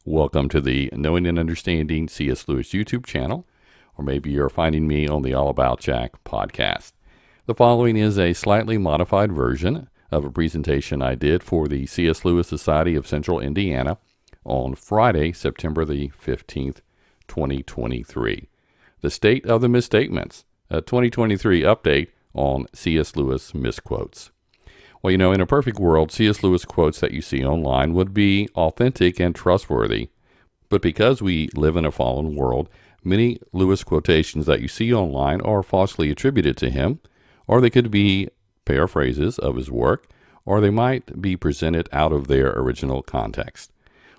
Welcome to the Knowing and Understanding C.S. Lewis YouTube channel, or maybe you're finding me on the All About Jack podcast. The following is a slightly modified version of a presentation I did for the C.S. Lewis Society of Central Indiana on Friday, September the 15th, 2023. The State of the Misstatements, a 2023 update on C.S. Lewis misquotes. Well, in a perfect world, C.S. Lewis quotes that you see online would be authentic and trustworthy. But because we live in a fallen world, many Lewis quotations that you see online are falsely attributed to him, or they could be paraphrases of his work, or they might be presented out of their original context.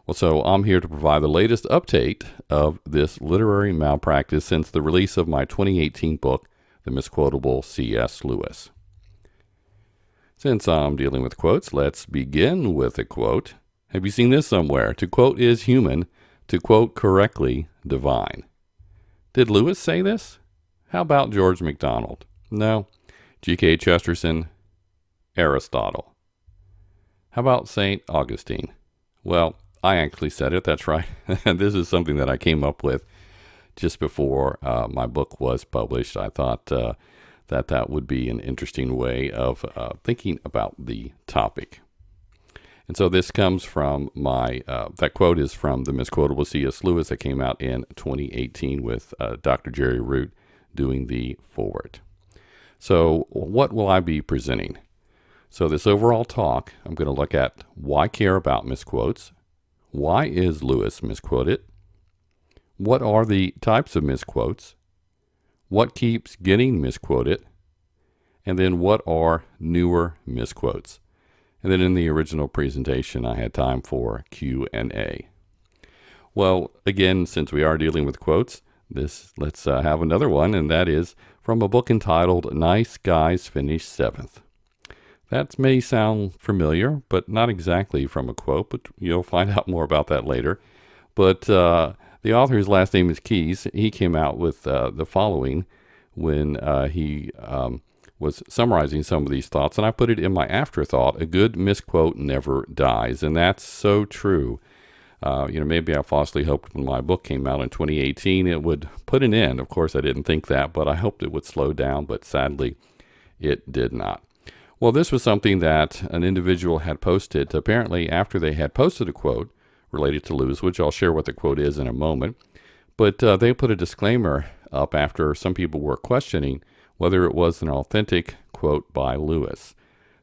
Well, so I'm here to provide the latest update of this literary malpractice since the release of my 2018 book, The Misquotable C.S. Lewis. Since I'm dealing with quotes, let's begin with a quote. Have you seen this somewhere? To quote is human, to quote correctly, divine. Did Lewis say this? How about George MacDonald? No. G.K. Chesterton? Aristotle. How about St. Augustine? Well, I actually said it, that's right. This is something that I came up with just before my book was published. I thought that would be an interesting way of thinking about the topic. And so this comes from that quote is from The Misquotable C.S. Lewis that came out in 2018 with Dr. Jerry Root doing the foreword. So what will I be presenting? So this overall talk, I'm going to look at why care about misquotes, why is Lewis misquoted, what are the types of misquotes, what keeps getting misquoted, and then what are newer misquotes. And then in the original presentation, I had time for Q&A. Well, again, since we are dealing with quotes, let's have another one, and that is from a book entitled Nice Guys Finish Seventh. That may sound familiar, but not exactly from a quote, but you'll find out more about that later. But the author's last name is Keyes. He came out with the following when he was summarizing some of these thoughts, and I put it in my afterthought: a good misquote never dies. And that's so true. Maybe I falsely hoped when my book came out in 2018 it would put an end. Of course, I didn't think that, but I hoped it would slow down, but sadly, it did not. Well, this was something that an individual had posted, apparently after they had posted a quote related to Lewis, which I'll share what the quote is in a moment. But they put a disclaimer up after some people were questioning whether it was an authentic quote by Lewis.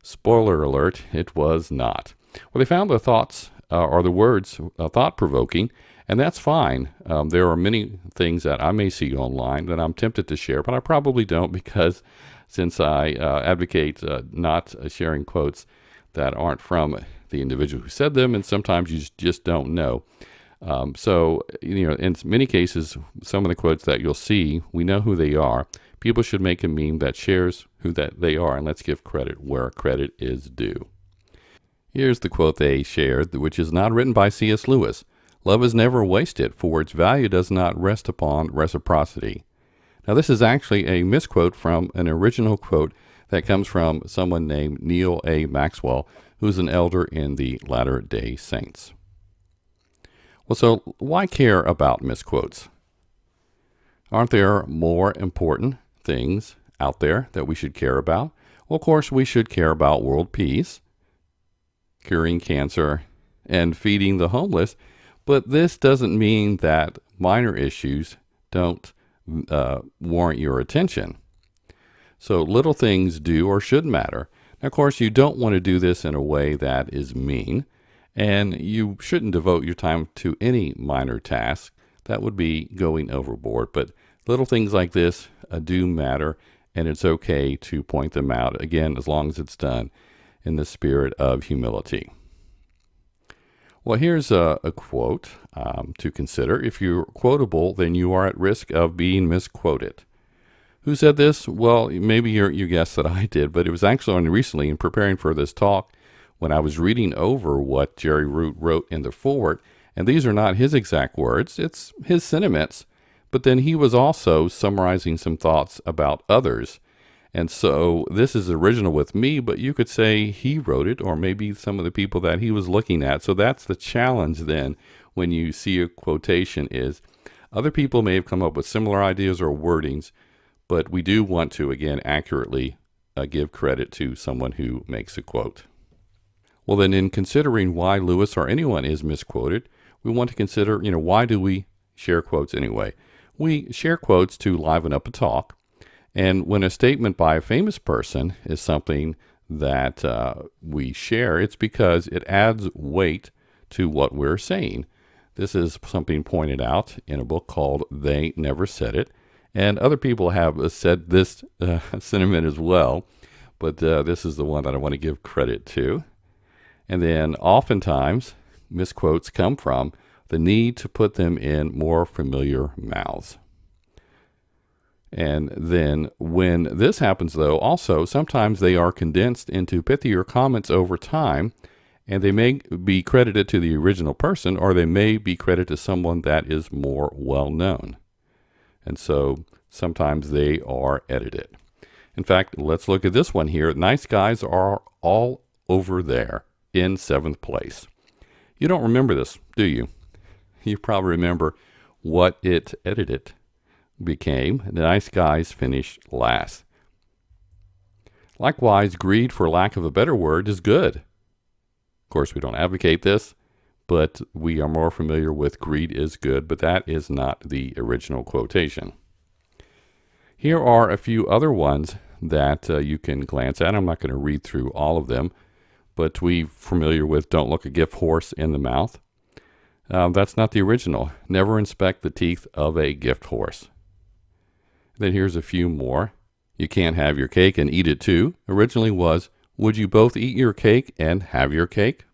Spoiler alert, it was not. Well, they found the thoughts or the words thought-provoking, and that's fine. There are many things that I may see online that I'm tempted to share, but I probably don't, because since I advocate not sharing quotes that aren't from the individual who said them, and sometimes you just don't know. So, in many cases, some of the quotes that you'll see, we know who they are. People should make a meme that shares who that they are, and let's give credit where credit is due. Here's the quote they shared, which is not written by C.S. Lewis. Love is never wasted, for its value does not rest upon reciprocity. Now, this is actually a misquote from an original quote that comes from someone named Neil A. Maxwell, who's an elder in the Latter-day Saints. Well, so why care about misquotes? Aren't there more important things out there that we should care about? Well, of course, we should care about world peace, curing cancer, and feeding the homeless, but this doesn't mean that minor issues don't warrant your attention. So little things do or should matter. Now, of course, you don't want to do this in a way that is mean, and you shouldn't devote your time to any minor task. That would be going overboard. But little things like this do matter, and it's okay to point them out, again, as long as it's done in the spirit of humility. Well, here's a quote to consider. If you're quotable, then you are at risk of being misquoted. Who said this? Well, maybe you guessed that I did, but it was actually only recently in preparing for this talk when I was reading over what Jerry Root wrote in the foreword, and these are not his exact words, it's his sentiments, but then he was also summarizing some thoughts about others. And so this is original with me, but you could say he wrote it, or maybe some of the people that he was looking at. So that's the challenge then when you see a quotation is other people may have come up with similar ideas or wordings, but we do want to, again, accurately give credit to someone who makes a quote. Well, then in considering why Lewis or anyone is misquoted, we want to consider, why do we share quotes anyway? We share quotes to liven up a talk. And when a statement by a famous person is something that we share, it's because it adds weight to what we're saying. This is something pointed out in a book called They Never Said It. And other people have said this sentiment as well, but this is the one that I want to give credit to. And then oftentimes, misquotes come from the need to put them in more familiar mouths. And then when this happens, though, also sometimes they are condensed into pithier comments over time, and they may be credited to the original person, or they may be credited to someone that is more well-known. And so sometimes they are edited. In fact, let's look at this one here. Nice guys are all over there in 7th place. You don't remember this, do you? You probably remember what it edited became. The nice guys finished last. Likewise, greed, for lack of a better word, is good. Of course, we don't advocate this, but we are more familiar with greed is good, but that is not the original quotation. Here are a few other ones that you can glance at. I'm not going to read through all of them, but we're familiar with don't look a gift horse in the mouth. That's not the original. Never inspect the teeth of a gift horse. Then here's a few more. You can't have your cake and eat it too. Originally was, would you both eat your cake and have your cake?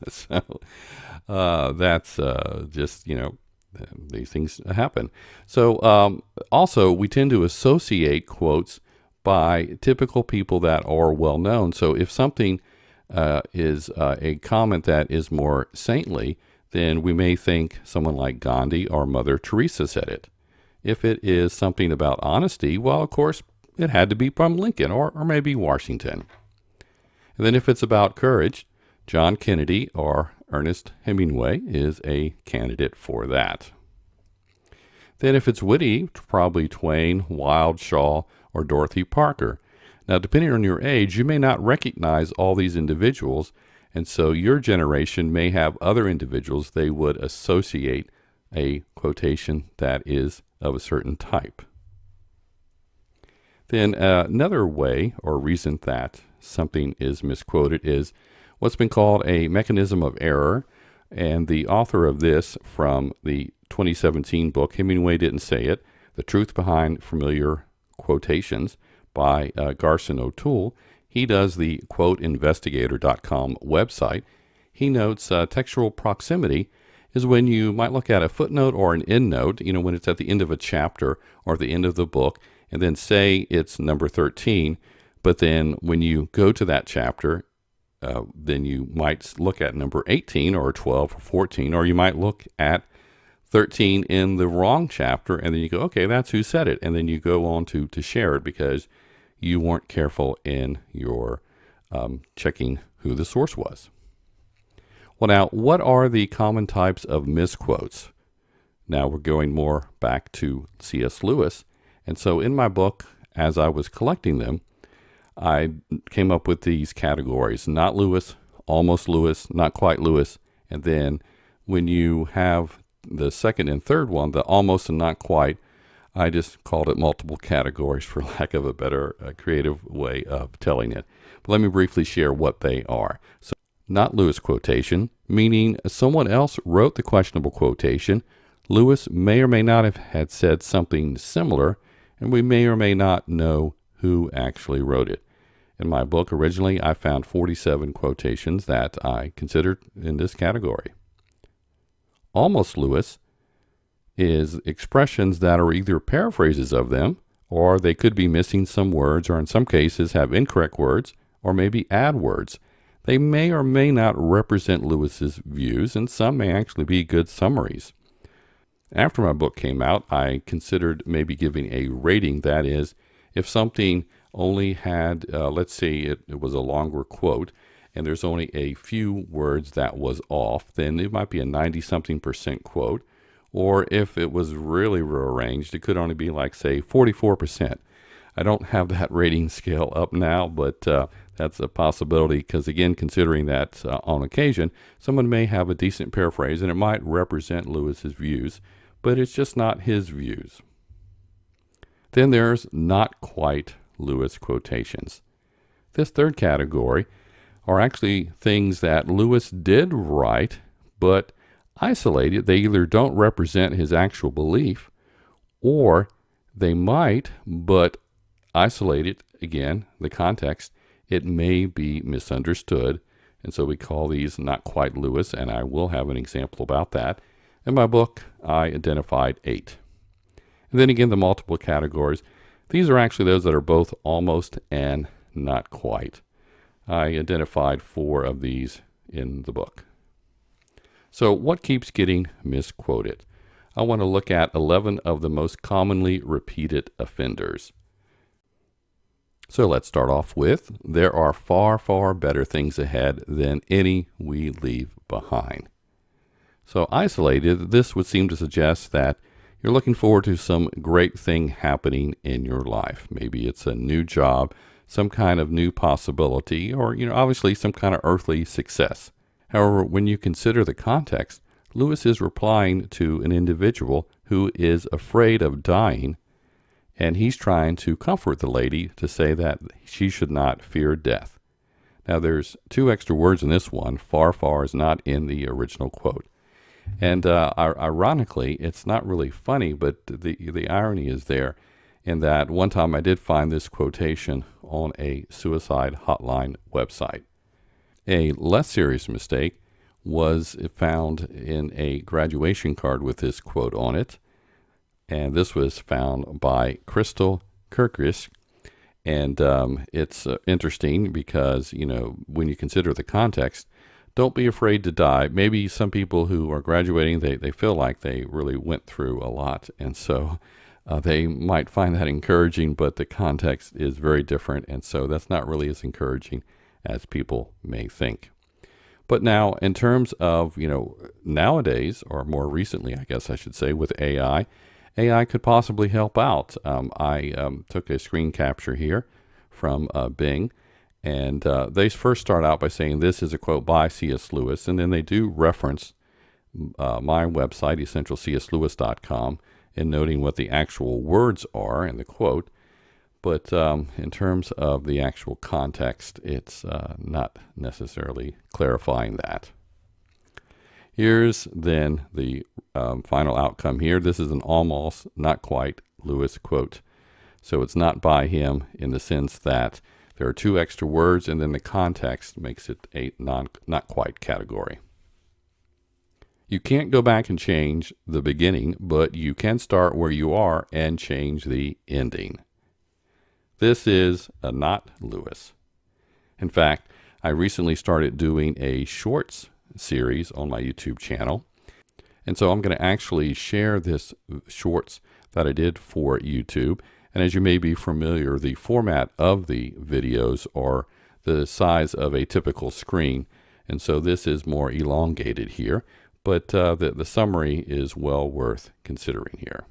So that's just, these things happen. So also, we tend to associate quotes by typical people that are well known. So if something is a comment that is more saintly, then we may think someone like Gandhi or Mother Teresa said it. If it is something about honesty, well, of course, it had to be from Lincoln or maybe Washington. And then if it's about courage, John Kennedy or Ernest Hemingway is a candidate for that. Then if it's witty, probably Twain, Wilde, Shaw, or Dorothy Parker. Now, depending on your age, you may not recognize all these individuals, and so your generation may have other individuals they would associate a quotation that is of a certain type. Then another way or reason that something is misquoted is what's been called a mechanism of error. And the author of this from the 2017 book, Hemingway Didn't Say It, The Truth Behind Familiar Quotations by Garson O'Toole, he does the quoteinvestigator.com website. He notes textual proximity is when you might look at a footnote or an endnote, when it's at the end of a chapter or the end of the book, and then say it's number 13, but then when you go to that chapter, then you might look at number 18 or 12 or 14, or you might look at 13 in the wrong chapter, and then you go, okay, that's who said it, and then you go on to share it because you weren't careful in your checking who the source was. Well, now, what are the common types of misquotes? Now we're going more back to C.S. Lewis. And so in my book, as I was collecting them, I came up with these categories: not Lewis, almost Lewis, not quite Lewis. And then when you have the second and third one, the almost and not quite, I just called it multiple categories for lack of a better creative way of telling it. But let me briefly share what they are. So, not Lewis quotation, meaning someone else wrote the questionable quotation. Lewis may or may not have had said something similar, and we may or may not know who actually wrote it. In my book, originally, I found 47 quotations that I considered in this category. Almost Lewis is expressions that are either paraphrases of them, or they could be missing some words, or in some cases have incorrect words, or maybe add words. They may or may not represent Lewis's views, and some may actually be good summaries. After my book came out, I considered maybe giving a rating. That is, if something only had, let's say it was a longer quote, and there's only a few words that was off, then it might be a 90-something% quote. Or if it was really rearranged, it could only be like, say, 44%. I don't have that rating scale up now, but that's a possibility because, again, considering that on occasion, someone may have a decent paraphrase and it might represent Lewis's views, but it's just not his views. Then there's not quite Lewis quotations. This third category are actually things that Lewis did write, but isolated. They either don't represent his actual belief, or they might, but isolated, again, the context, it may be misunderstood. And so we call these not quite Lewis, and I will have an example about that. In my book, I identified 8. And then again, the multiple categories. These are actually those that are both almost and not quite. I identified 4 of these in the book. So what keeps getting misquoted? I want to look at 11 of the most commonly repeated offenders. So let's start off with, there are far, far better things ahead than any we leave behind. So isolated, this would seem to suggest that you're looking forward to some great thing happening in your life. Maybe it's a new job, some kind of new possibility, or obviously some kind of earthly success. However, when you consider the context, Lewis is replying to an individual who is afraid of dying, and he's trying to comfort the lady to say that she should not fear death. Now, there's 2 extra words in this one. Far, far is not in the original quote. And ironically, it's not really funny, but the irony is there in that one time I did find this quotation on a suicide hotline website. A less serious mistake was found in a graduation card with this quote on it. And this was found by Crystal Kirkris. And it's interesting because, when you consider the context, don't be afraid to die. Maybe some people who are graduating, they feel like they really went through a lot. And so they might find that encouraging, but the context is very different. And so that's not really as encouraging as people may think. But now, in terms of, nowadays, or more recently, I guess I should say, with AI could possibly help out. I took a screen capture here from Bing, and they first start out by saying this is a quote by C.S. Lewis, and then they do reference my website, essentialcslewis.com, in noting what the actual words are in the quote. But in terms of the actual context, it's not necessarily clarifying that. Here's then the final outcome here. This is an almost, not quite, Lewis quote. So it's not by him in the sense that there are 2 extra words, and then the context makes it a not quite category. You can't go back and change the beginning, but you can start where you are and change the ending. This is a not Lewis. In fact, I recently started doing a shorts series on my YouTube channel. And so I'm going to actually share this shorts that I did for YouTube. And as you may be familiar, the format of the videos are the size of a typical screen. And so this is more elongated here, but the summary is well worth considering here.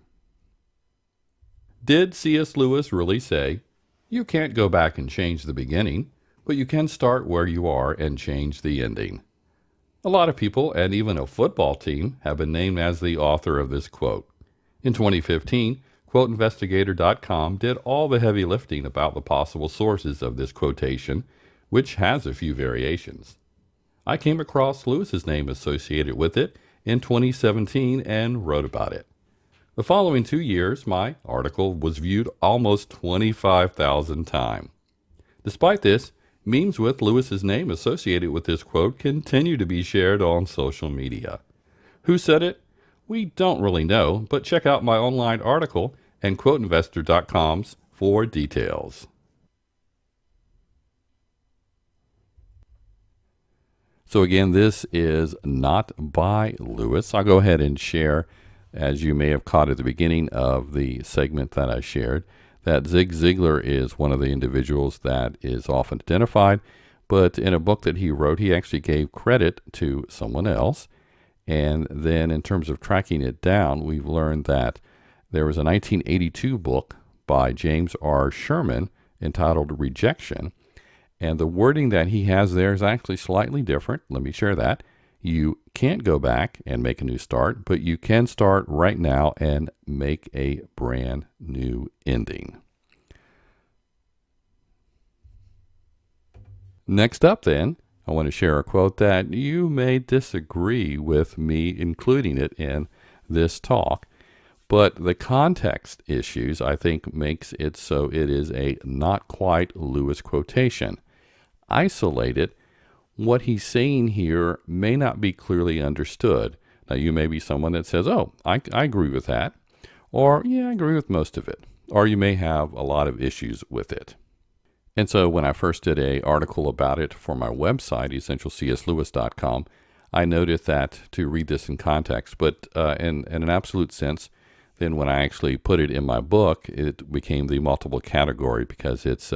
Did C.S. Lewis really say, you can't go back and change the beginning, but you can start where you are and change the ending? A lot of people, and even a football team, have been named as the author of this quote. In 2015, QuoteInvestigator.com did all the heavy lifting about the possible sources of this quotation, which has a few variations. I came across Lewis's name associated with it in 2017 and wrote about it. The following 2 years, my article was viewed almost 25,000 times. Despite this, memes with Lewis's name associated with this quote continue to be shared on social media. Who said it? We don't really know, but check out my online article and QuoteInvestor.com's for details. So again, this is not by Lewis. I'll go ahead and share, as you may have caught at the beginning of the segment that I shared, that Zig Ziglar is one of the individuals that is often identified, But in a book that he wrote, he actually gave credit to someone else. And then in terms of tracking it down, we've learned that there was a 1982 book by James R. Sherman entitled Rejection. And the wording that he has there is actually slightly different. Let me share that. You can't go back and make a new start, but you can start right now and make a brand new ending. Next up then, I want to share a quote that you may disagree with me including it in this talk, but the context issues, I think, makes it so it is a not quite Lewis quotation. Isolated, what he's saying here may not be clearly understood. Now, you may be someone that says, oh, I agree with that, or yeah, I agree with most of it, or you may have a lot of issues with it. And so when I first did an article about it for my website, essentialcslewis.com, I noted that to read this in context, but in an absolute sense, then when I actually put it in my book, it became the multiple category because it's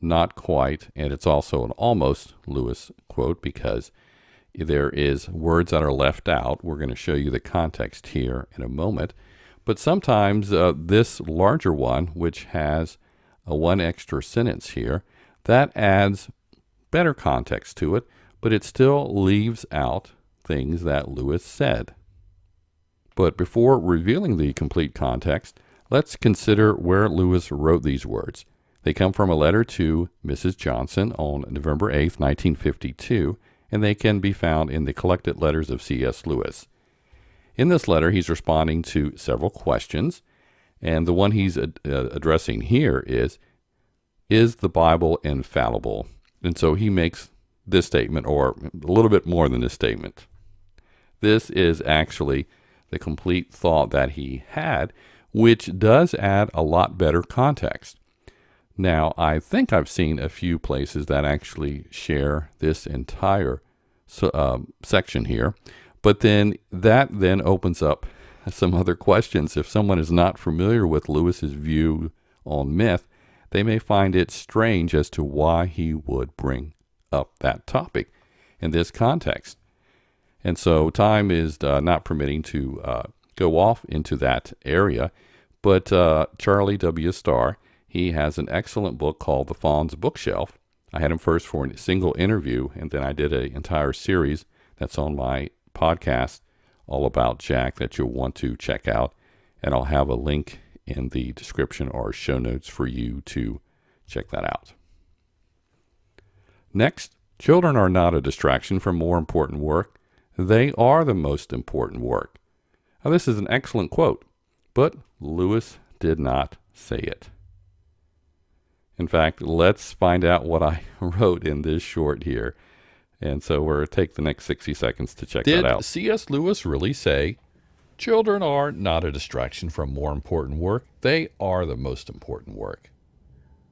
not quite, and it's also an almost Lewis quote because there is words that are left out. We're going to show you the context here in a moment. But sometimes this larger one, which has one extra sentence here, that adds better context to it, but it still leaves out things that Lewis said. But before revealing the complete context, let's consider where Lewis wrote these words. They come from a letter to Mrs. Johnson on November 8th, 1952, and they can be found in the collected letters of C.S. Lewis. In this letter, he's responding to several questions, and the one he's addressing here is the Bible infallible? And so he makes this statement, or a little bit more than this statement. This is actually the complete thought that he had, which does add a lot better context. Now, I think I've seen a few places that actually share this entire section here, but then that then opens up some other questions. If someone is not familiar with Lewis's view on myth, they may find it strange as to why he would bring up that topic in this context. And so time is not permitting to go off into that area, but Charlie W. Starr, he has an excellent book called The Fawn's Bookshelf. I had him first for a single interview, and then I did an entire series that's on my podcast all about Jack that you'll want to check out. And I'll have a link in the description or show notes for you to check that out. Next, children are not a distraction from more important work. They are the most important work. Now, this is an excellent quote, but Lewis did not say it. In fact, let's find out what I wrote in this short here. And so we'll take the next 60 seconds to check that out. Did C.S. Lewis really say, children are not a distraction from more important work? They are the most important work.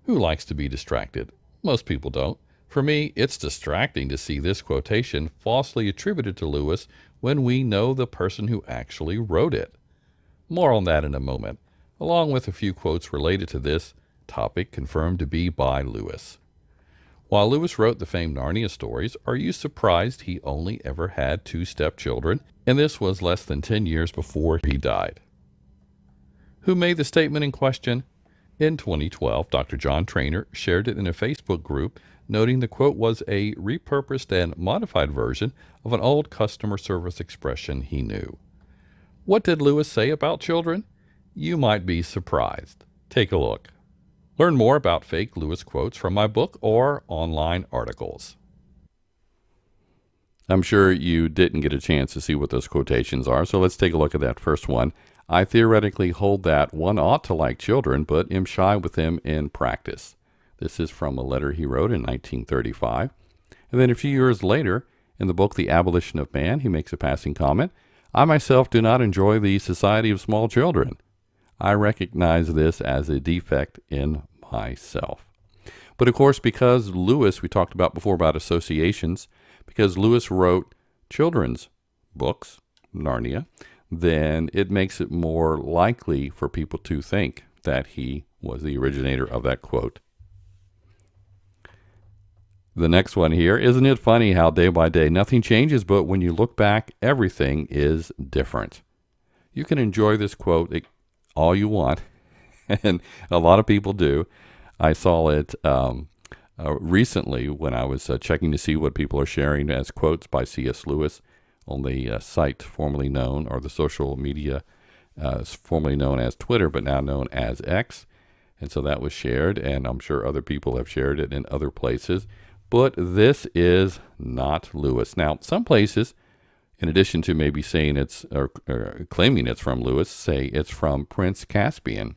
Who likes to be distracted? Most people don't. For me, it's distracting to see this quotation falsely attributed to Lewis when we know the person who actually wrote it. More on that in a moment, along with a few quotes related to this topic confirmed to be by Lewis. While Lewis wrote the famed Narnia stories, are you surprised he only ever had 2 stepchildren, and this was less than 10 years before he died? Who made the statement in question? In 2012, Dr. John Trainer shared it in a Facebook group, noting the quote was a repurposed and modified version of an old customer service expression he knew. What did Lewis say about children? You might be surprised. Take a look. Learn more about fake Lewis quotes from my book or online articles. I'm sure you didn't get a chance to see what those quotations are, so let's take a look at that first one. I theoretically hold that one ought to like children, but am shy with them in practice. This is from a letter he wrote in 1935. And then a few years later, in the book The Abolition of Man, he makes a passing comment. I myself do not enjoy the society of small children. I recognize this as a defect in myself. But of course, because Lewis, we talked about before about associations, because Lewis wrote children's books, Narnia, then it makes it more likely for people to think that he was the originator of that quote. The next one here, isn't it funny how day by day nothing changes, but when you look back, everything is different. You can enjoy this quote all you want, and a lot of people do. I saw it recently when I was checking to see what people are sharing as quotes by C.S. Lewis on the site formerly known, or the social media formerly known as Twitter, but now known as X. And so that was shared, and I'm sure other people have shared it in other places. But this is not Lewis. Now, some places, in addition to maybe saying it's or claiming it's from Lewis, say it's from Prince Caspian.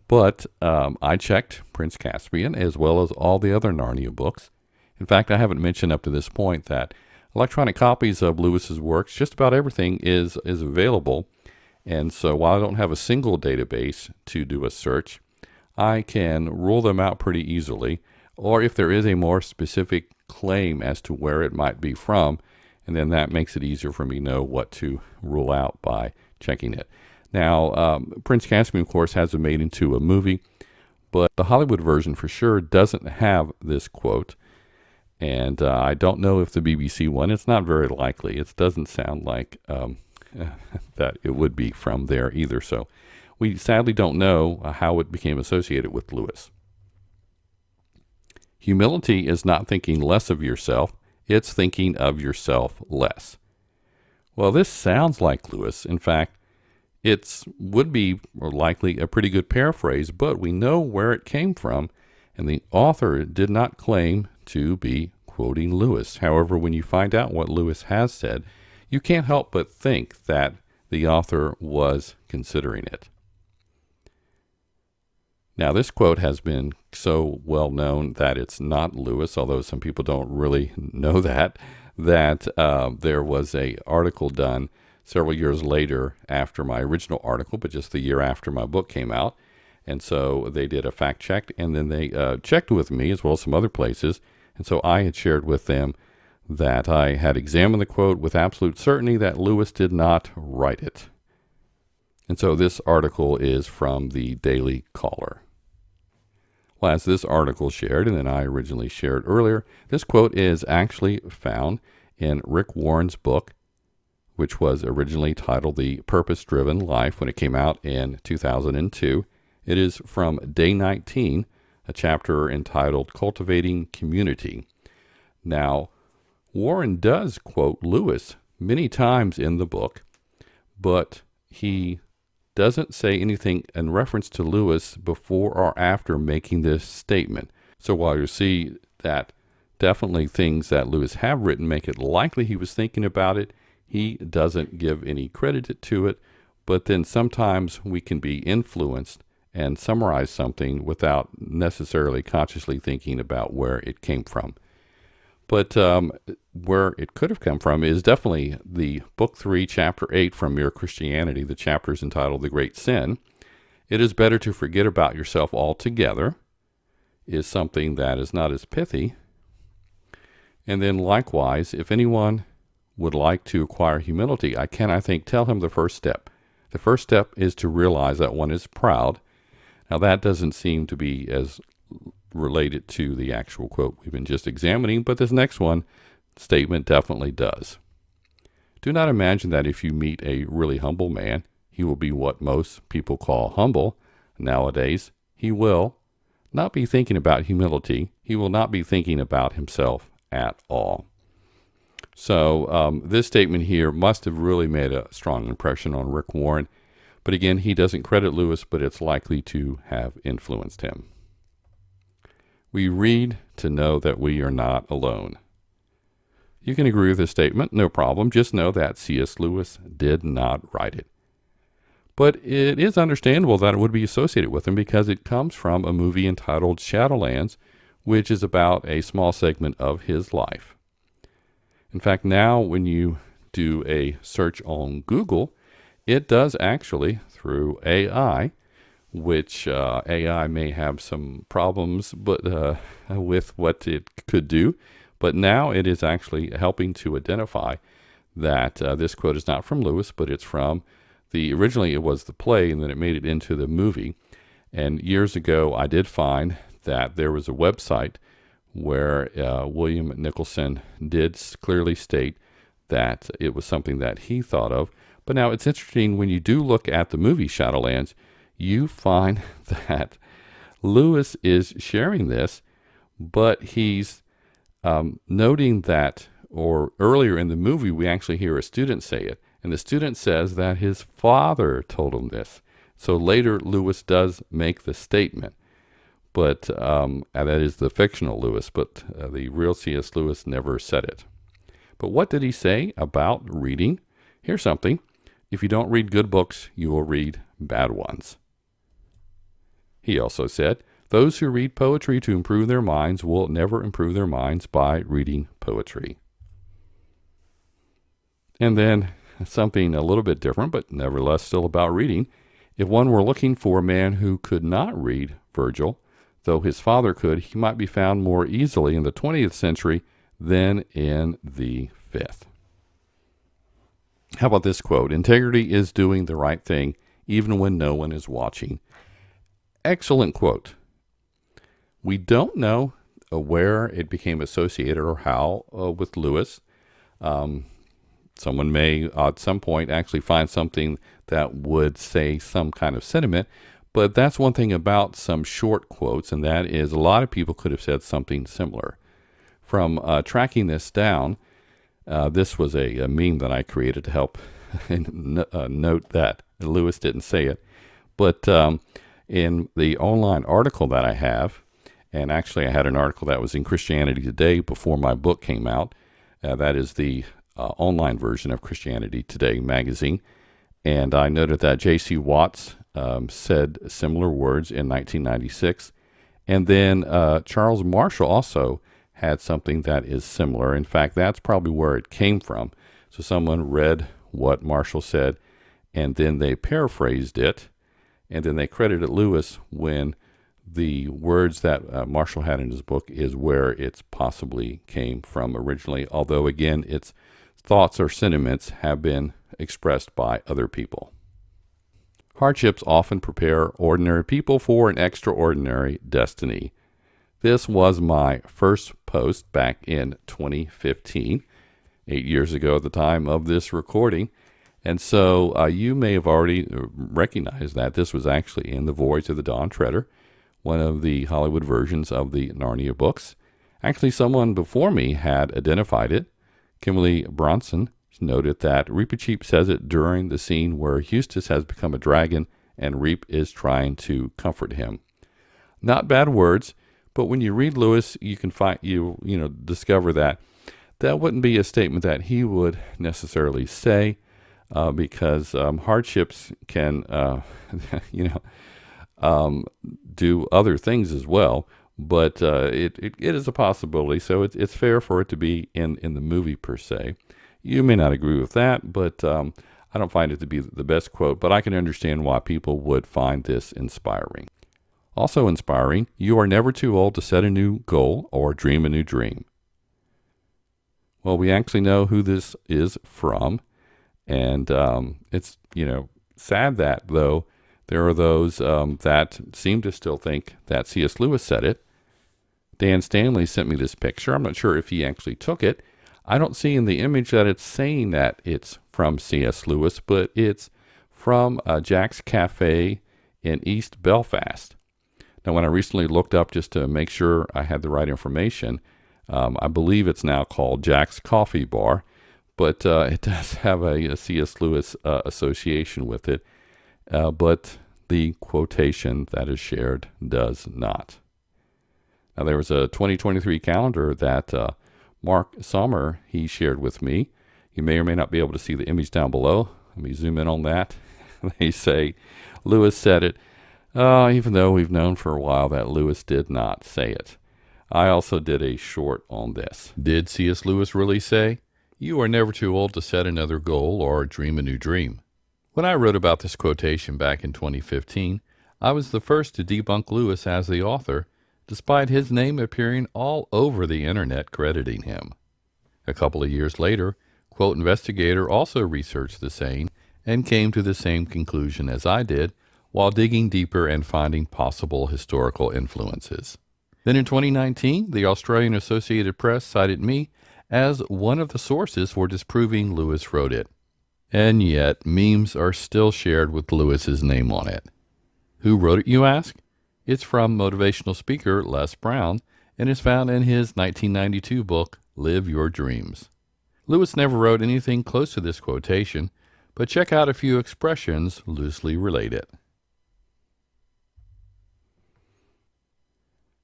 But I checked Prince Caspian as well as all the other Narnia books. In fact, I haven't mentioned up to this point that electronic copies of Lewis's works, just about everything is available. And so while I don't have a single database to do a search, I can rule them out pretty easily. Or if there is a more specific claim as to where it might be from, and then that makes it easier for me to know what to rule out by checking it. Now, Prince Caspian, of course, has been made into a movie, but the Hollywood version for sure doesn't have this quote. And I don't know if the BBC one, it's not very likely. It doesn't sound like that it would be from there either. So we sadly don't know how it became associated with Lewis. Humility is not thinking less of yourself, it's thinking of yourself less. Well, this sounds like Lewis. In fact, it would be or likely a pretty good paraphrase, but we know where it came from, and the author did not claim to be quoting Lewis. However, when you find out what Lewis has said, you can't help but think that the author was considering it. Now, this quote has been so well known that it's not Lewis, although some people don't really know that there was an article done several years later after my original article, but just the year after my book came out. And so they did a fact check, and then they checked with me as well as some other places. And so I had shared with them that I had examined the quote with absolute certainty that Lewis did not write it. And so this article is from the Daily Caller. Well, as this article shared, and then I originally shared earlier, this quote is actually found in Rick Warren's book, which was originally titled The Purpose-Driven Life when it came out in 2002. It is from Day 19, a chapter entitled Cultivating Community. Now, Warren does quote Lewis many times in the book, but he doesn't say anything in reference to Lewis before or after making this statement. So while you see that definitely things that Lewis have written make it likely he was thinking about it, he doesn't give any credit to it. But then sometimes we can be influenced and summarize something without necessarily consciously thinking about where it came from. But where it could have come from is definitely the Book 3, Chapter 8 from Mere Christianity. The chapter is entitled The Great Sin. It is better to forget about yourself altogether is something that is not as pithy. And then likewise, if anyone would like to acquire humility, I think, tell him the first step. The first step is to realize that one is proud. Now that doesn't seem to be as related to the actual quote we've been just examining, but this next one statement definitely does. Do not imagine that if you meet a really humble man, he will be what most people call humble. Nowadays, he will not be thinking about humility. He will not be thinking about himself at all. So this statement here must have really made a strong impression on Rick Warren. But again, he doesn't credit Lewis, but it's likely to have influenced him. We read to know that we are not alone. You can agree with this statement, no problem. Just know that C.S. Lewis did not write it. But it is understandable that it would be associated with him because it comes from a movie entitled Shadowlands, which is about a small segment of his life. In fact, now when you do a search on Google, it does actually, through AI, which AI may have some problems with what it could do. But now it is actually helping to identify that this quote is not from Lewis, but it's from originally it was the play, and then it made it into the movie. And years ago, I did find that there was a website where William Nicholson did clearly state that it was something that he thought of. But now it's interesting, when you do look at the movie Shadowlands, you find that Lewis is sharing this, but he's noting that, or earlier in the movie, we actually hear a student say it. And the student says that his father told him this. So later, Lewis does make the statement. But that is the fictional Lewis, but the real C.S. Lewis never said it. But what did he say about reading? Here's something. If you don't read good books, you will read bad ones. He also said, those who read poetry to improve their minds will never improve their minds by reading poetry. And then something a little bit different, but nevertheless still about reading. If one were looking for a man who could not read Virgil, though his father could, he might be found more easily in the 20th century than in the 5th. How about this quote? Integrity is doing the right thing even when no one is watching. Excellent quote. We don't know where it became associated or how with Lewis. Someone may at some point actually find something that would say some kind of sentiment, but that's one thing about some short quotes, and that is a lot of people could have said something similar. From tracking this down, this was a meme that I created to help note that Lewis didn't say it, but in the online article that I have, and actually I had an article that was in Christianity Today before my book came out, that is the online version of Christianity Today magazine. And I noted that J.C. Watts said similar words in 1996. And then Charles Marshall also had something that is similar. In fact, that's probably where it came from. So someone read what Marshall said, and then they paraphrased it, and then they credited Lewis when the words that Marshall had in his book is where it's possibly came from originally, although again, its thoughts or sentiments have been expressed by other people. Hardships often prepare ordinary people for an extraordinary destiny. This was my first post back in 2015, 8 years ago at the time of this recording. And so you may have already recognized that this was actually in The Voyage of the Dawn Treader, one of the Hollywood versions of the Narnia books. Actually, someone before me had identified it. Kimberly Bronson noted that Reepicheep says it during the scene where Eustace has become a dragon and Reep is trying to comfort him. Not bad words, but when you read Lewis, you can discover that wouldn't be a statement that he would necessarily say, because hardships can, do other things as well. But it is a possibility, so it's fair for it to be in the movie per se. You may not agree with that, but I don't find it to be the best quote, but I can understand why people would find this inspiring. Also inspiring, you are never too old to set a new goal or dream a new dream. Well, we actually know who this is from, and it's, sad that, though, there are those that seem to still think that C.S. Lewis said it. Dan Stanley sent me this picture. I'm not sure if he actually took it. I don't see in the image that it's saying that it's from C.S. Lewis, but it's from Jack's Cafe in East Belfast. Now, when I recently looked up just to make sure I had the right information, I believe it's now called Jack's Coffee Bar, but it does have a C.S. Lewis association with it, but the quotation that is shared does not. Now, there was a 2023 calendar that Mark Sommer, he shared with me. You may or may not be able to see the image down below. Let me zoom in on that. They say, Lewis said it, even though we've known for a while that Lewis did not say it. I also did a short on this. Did C.S. Lewis really say, you are never too old to set another goal or dream a new dream? When I wrote about this quotation back in 2015, I was the first to debunk Lewis as the author, despite his name appearing all over the internet crediting him. A couple of years later, Quote Investigator also researched the saying and came to the same conclusion as I did while digging deeper and finding possible historical influences. Then in 2019, the Australian Associated Press cited me as one of the sources for disproving Lewis wrote it. And yet, memes are still shared with Lewis's name on it. Who wrote it, you ask? It's from motivational speaker Les Brown and is found in his 1992 book, Live Your Dreams. Lewis never wrote anything close to this quotation, but check out a few expressions loosely related.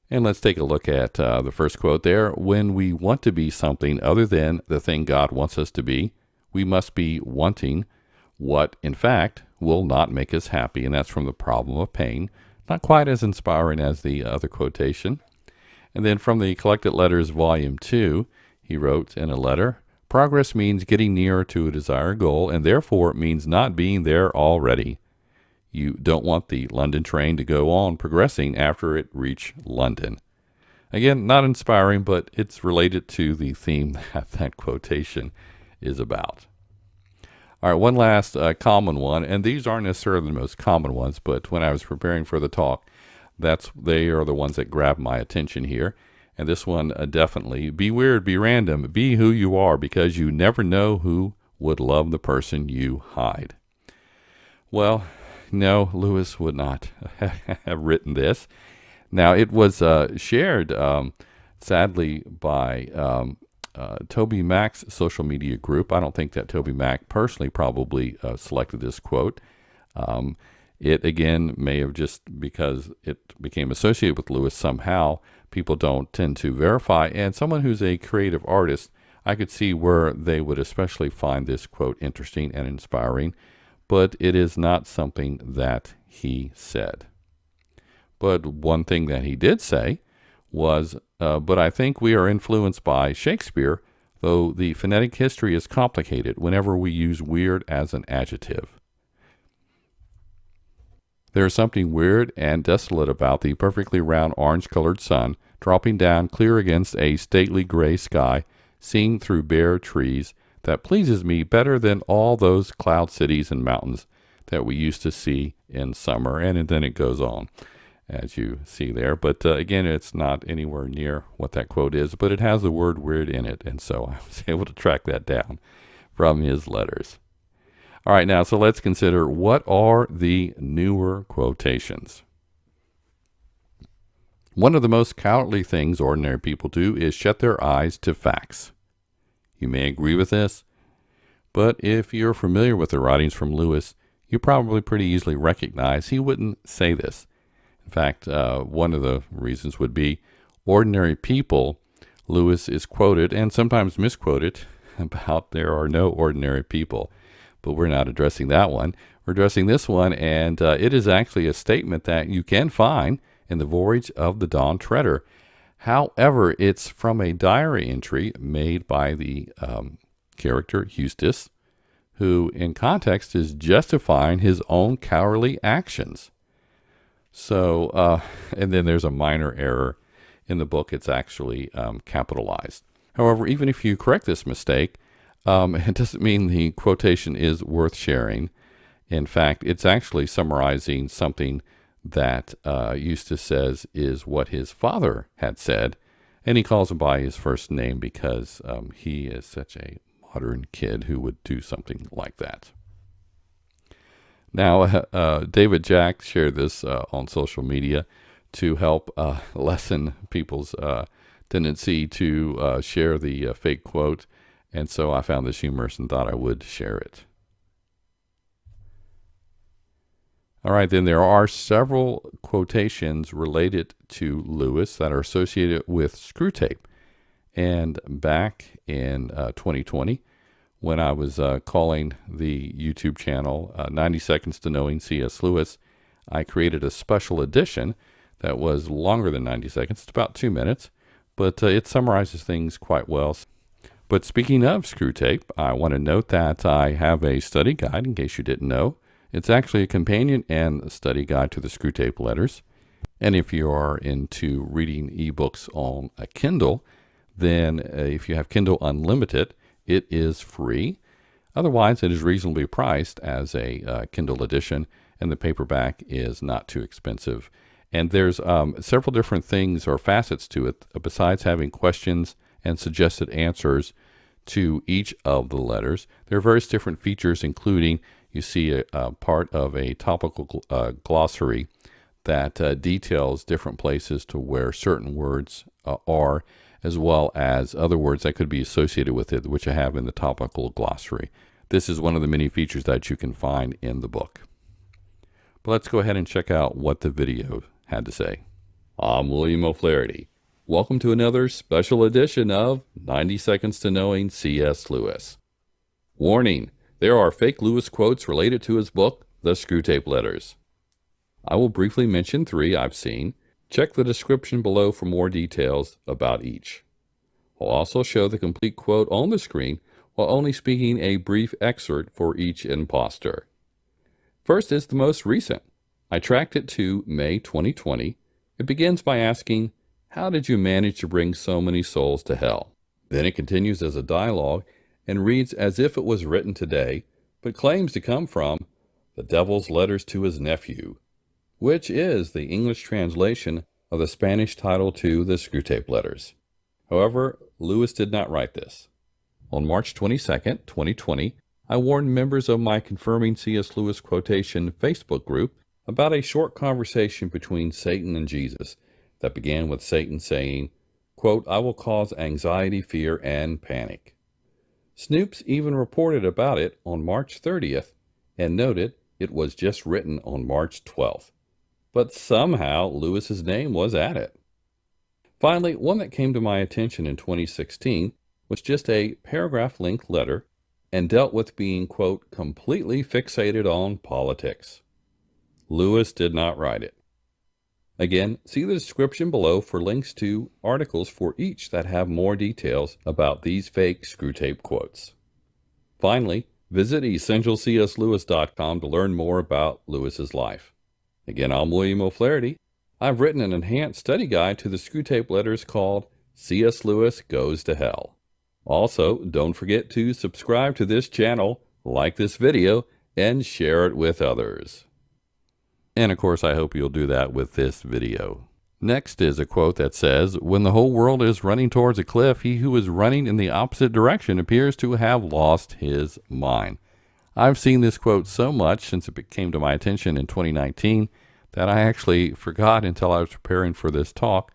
And let's take a look at the first quote there. When we want to be something other than the thing God wants us to be, we must be wanting what, in fact, will not make us happy. And that's from The Problem of Pain. Not quite as inspiring as the other quotation. And then from the Collected Letters, Volume 2, he wrote in a letter, progress means getting nearer to a desired goal, and therefore it means not being there already. You don't want the London train to go on progressing after it reached London. Again, not inspiring, but it's related to the theme that quotation is about. All right, one last common one, and these aren't necessarily the most common ones, but when I was preparing for the talk, they are the ones that grabbed my attention here. And this one definitely, be weird, be random, be who you are, because you never know who would love the person you hide. Well, no, Lewis would not have written this. Now, it was shared, sadly, by Toby Mack's social media group. I don't think that Toby Mack personally probably selected this quote. It, again, may have just because it became associated with Lewis somehow, people don't tend to verify. And someone who's a creative artist, I could see where they would especially find this quote interesting and inspiring. But it is not something that he said. But one thing that he did say was, but I think we are influenced by Shakespeare, though the phonetic history is complicated whenever we use weird as an adjective. There is something weird and desolate about the perfectly round orange-colored sun dropping down clear against a stately gray sky, seen through bare trees, that pleases me better than all those cloud cities and mountains that we used to see in summer. And then it goes on, as you see there. But again, it's not anywhere near what that quote is, but it has the word weird in it. And so I was able to track that down from his letters. All right, now, so let's consider what are the newer quotations. One of the most cowardly things ordinary people do is shut their eyes to facts. You may agree with this, but if you're familiar with the writings from Lewis, you probably pretty easily recognize he wouldn't say this. In fact, one of the reasons would be ordinary people. Lewis is quoted and sometimes misquoted about there are no ordinary people, but we're not addressing that one. We're addressing this one, and it is actually a statement that you can find in the Voyage of the Dawn Treader. However, it's from a diary entry made by the character Eustace, who in context is justifying his own cowardly actions. So, and then there's a minor error in the book. It's actually capitalized. However, even if you correct this mistake, it doesn't mean the quotation is worth sharing. In fact, it's actually summarizing something that Eustace says is what his father had said, and he calls him by his first name because he is such a modern kid who would do something like that. Now, David Jack shared this on social media to help lessen people's tendency to share the fake quote, and so I found this humorous and thought I would share it. All right, then there are several quotations related to Lewis that are associated with Screwtape. And back in 2020, when I was calling the YouTube channel 90 Seconds to Knowing C.S. Lewis, I created a special edition that was longer than 90 seconds. It's about 2 minutes, but it summarizes things quite well. But speaking of Screwtape, I want to note that I have a study guide, in case you didn't know. It's actually a companion and study guide to the Screwtape letters. And if you are into reading ebooks on a Kindle, then if you have Kindle Unlimited, it is free. Otherwise, it is reasonably priced as a Kindle edition, and the paperback is not too expensive. And there's several different things or facets to it besides having questions and suggested answers to each of the letters. There are various different features, including you see a part of a topical glossary that details different places to where certain words are, as well as other words that could be associated with it, which I have in the topical glossary. This is one of the many features that you can find in the book. But let's go ahead and check out what the video had to say. I'm William O'Flaherty. Welcome to another special edition of 90 Seconds to Knowing C.S. Lewis. Warning, there are fake Lewis quotes related to his book, The Screwtape Letters. I will briefly mention 3 I've seen. Check the description below for more details about each. I'll also show the complete quote on the screen while only speaking a brief excerpt for each imposter. First is the most recent. I tracked it to May 2020. It begins by asking, how did you manage to bring so many souls to hell? Then it continues as a dialogue and reads as if it was written today, but claims to come from the devil's letters to his nephew, which is the English translation of the Spanish title to the Screwtape Letters. However, Lewis did not write this. On March 22nd, 2020, I warned members of my Confirming C.S. Lewis Quotation Facebook group about a short conversation between Satan and Jesus that began with Satan saying, quote, I will cause anxiety, fear, and panic. Snoops even reported about it on March 30th and noted it was just written on March 12th. But somehow Lewis's name was at it. Finally, one that came to my attention in 2016 was just a paragraph-length letter and dealt with being, quote, completely fixated on politics. Lewis did not write it. Again, see the description below for links to articles for each that have more details about these fake Screwtape quotes. Finally, visit EssentialCSLewis.com to learn more about Lewis's life. Again, I'm William O'Flaherty. I've written an enhanced study guide to the Screwtape Letters called C.S. Lewis Goes to Hell. Also, don't forget to subscribe to this channel, like this video, and share it with others. And of course, I hope you'll do that with this video. Next is a quote that says, when the whole world is running towards a cliff, he who is running in the opposite direction appears to have lost his mind. I've seen this quote so much since it came to my attention in 2019 that I actually forgot until I was preparing for this talk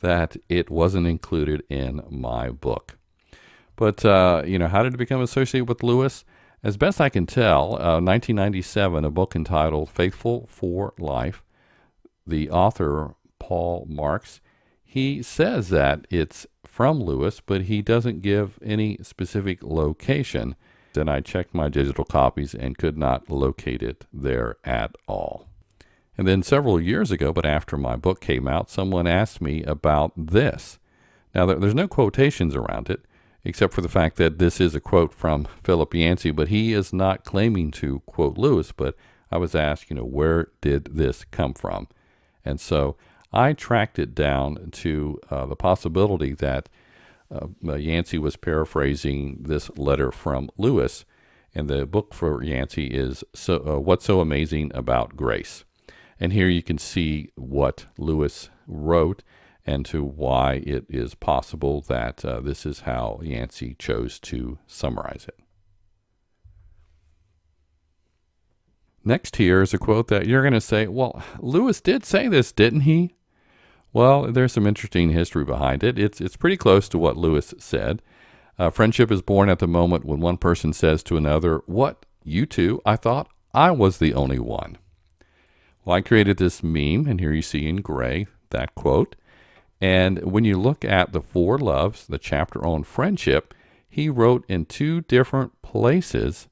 that it wasn't included in my book. But, how did it become associated with Lewis? As best I can tell, 1997, a book entitled Faithful for Life, the author, Paul Marks, he says that it's from Lewis, but he doesn't give any specific location. Then I checked my digital copies and could not locate it there at all. And then several years ago, but after my book came out, someone asked me about this. Now, there's no quotations around it, except for the fact that this is a quote from Philip Yancey, but he is not claiming to quote Lewis, but I was asked, where did this come from? And so I tracked it down to the possibility that Yancey was paraphrasing this letter from Lewis, and the book for Yancey is What's So Amazing About Grace. And here you can see what Lewis wrote and to why it is possible that this is how Yancey chose to summarize it. Next here is a quote that you're going to say, well, Lewis did say this, didn't he? Well, there's some interesting history behind it. It's pretty close to what Lewis said. Friendship is born at the moment when one person says to another, what, you two? I thought I was the only one. Well, I created this meme, and here you see in gray that quote. And when you look at the 4 loves, the chapter on friendship, he wrote in 2 different places,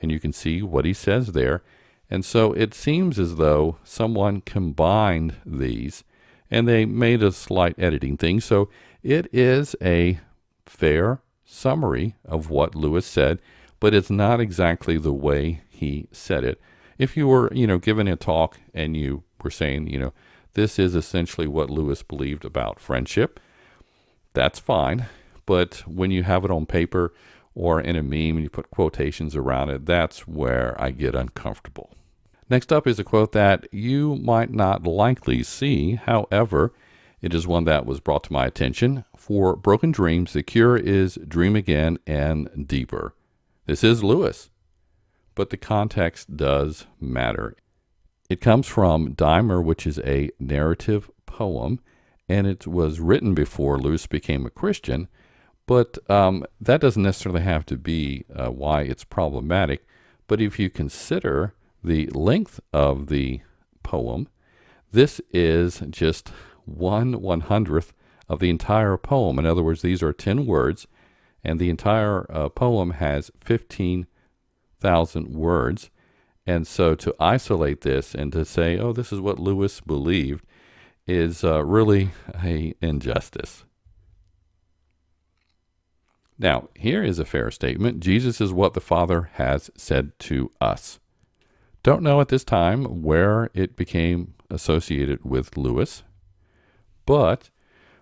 and you can see what he says there. And so it seems as though someone combined these, and they made a slight editing thing. So it is a fair summary of what Lewis said, but it's not exactly the way he said it. If you were, giving a talk and you were saying, this is essentially what Lewis believed about friendship, that's fine. But when you have it on paper or in a meme and you put quotations around it, that's where I get uncomfortable. Next up is a quote that you might not likely see. However, it is one that was brought to my attention. For broken dreams, the cure is dream again and deeper. This is Lewis, but the context does matter. It comes from Dahmer, which is a narrative poem, and it was written before Lewis became a Christian, but that doesn't necessarily have to be why it's problematic. But if you consider the length of the poem, this is just 1/100th of the entire poem. In other words, these are 10 words, and the entire poem has 15,000 words. And so to isolate this and to say, oh, this is what Lewis believed, is really an injustice. Now, here is a fair statement. Jesus is what the Father has said to us. Don't know at this time where it became associated with Lewis, but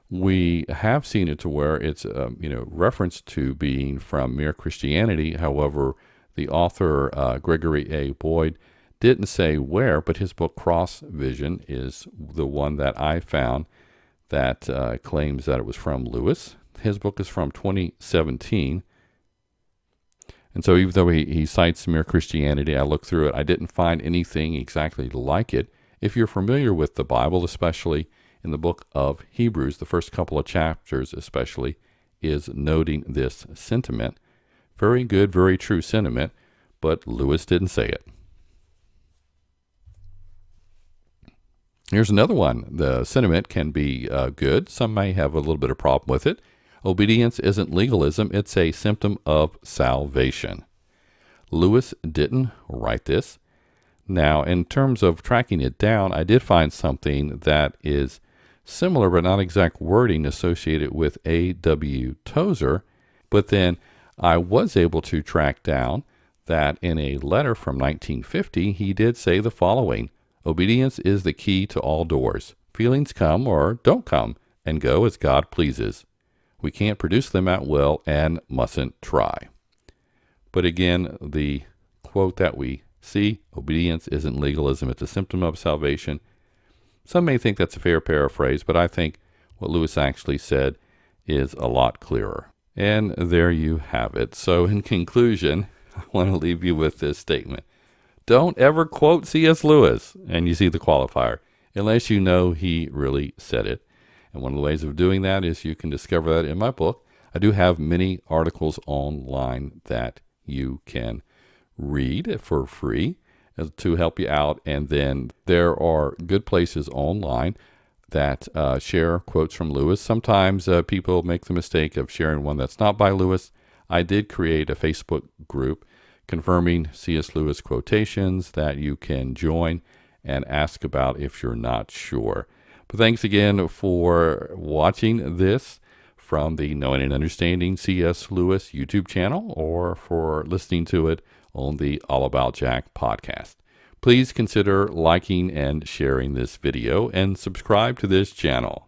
we have seen it to where it's referenced to being from Mere Christianity. However, the author, Gregory A. Boyd, didn't say where, but his book Cross Vision is the one that I found that claims that it was from Lewis. His book is from 2017. And so even though he cites Mere Christianity, I looked through it. I didn't find anything exactly like it. If you're familiar with the Bible, especially in the book of Hebrews, the first couple of chapters especially, is noting this sentiment. Very good, very true sentiment, but Lewis didn't say it. Here's another one. The sentiment can be good. Some may have a little bit of problem with it. Obedience isn't legalism. It's a symptom of salvation. Lewis didn't write this. Now, in terms of tracking it down, I did find something that is similar but not exact wording associated with A.W. Tozer, but then I was able to track down that in a letter from 1950, he did say the following: obedience is the key to all doors. Feelings come or don't come and go as God pleases. We can't produce them at will and mustn't try. But again, the quote that we see, obedience isn't legalism, it's a symptom of salvation. Some may think that's a fair paraphrase, but I think what Lewis actually said is a lot clearer. And there you have it. So in conclusion, I want to leave you with this statement. Don't ever quote C.S. Lewis, and you see the qualifier, unless you know he really said it. And one of the ways of doing that is you can discover that in my book. I do have many articles online that you can read for free to help you out. And then there are good places online that share quotes from Lewis. Sometimes people make the mistake of sharing one that's not by Lewis. I did create a Facebook group confirming C.S. Lewis quotations that you can join and ask about if you're not sure. But thanks again for watching this from the Knowing and Understanding C.S. Lewis YouTube channel, or for listening to it on the All About Jack podcast. Please consider liking and sharing this video and subscribe to this channel.